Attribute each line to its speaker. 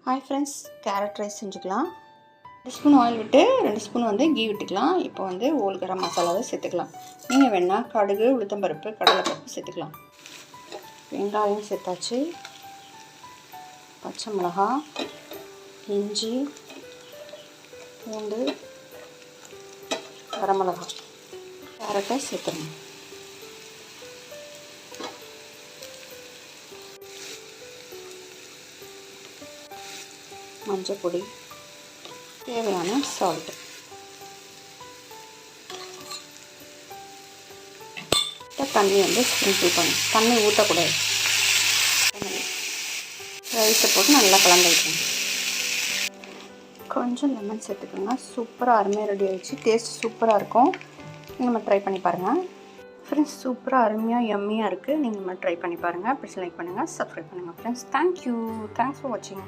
Speaker 1: Hi friends, carrot rice செஞ்சுக்கலாம். 2 spoon oil விட்டு 2 spoon key விட்டுக்கலாம். இப்போ ஹோல் கரம் மசாலாவை சேர்த்துக்கலாம். நீங்கள் வேணால் கடுகு, உளுத்தம்பருப்பு, கடலைப்பருப்பு சேர்த்துக்கலாம். வெங்காயம் சேர்த்தாச்சு. பச்சை மிளகா, இஞ்சி, பூண்டு, வரமிளகா, கேரட்டை சேர்த்துடணும். மஞ்சள் பொடி, தேவையான சால்ட்டு. தண்ணி ஸ்ப்ரிங்கிள் பண்ணணும். தண்ணி ஊற்றக்கூடாது. ரைஸை போட்டு நல்லா கலந்து வைக்கணும். கொஞ்சம் லெமன் சேர்த்துக்கோங்க. சூப்பராக அருமையாக ரெடி ஆகிடுச்சு. டேஸ்ட் சூப்பராக இருக்கும். நீங்கள் ட்ரை பண்ணி பாருங்கள் ஃப்ரெண்ட்ஸ். சூப்பராக அருமையாக எம்மியாக இருக்குது. நீங்கள் ட்ரை பண்ணி பாருங்கள். பிடிச்சி லைக் பண்ணுங்கள், சப்ஸ்கிரைப் பண்ணுங்கள் ஃப்ரெண்ட்ஸ். தேங்க்யூ. தேங்க்ஸ் ஃபார் வாட்சிங்.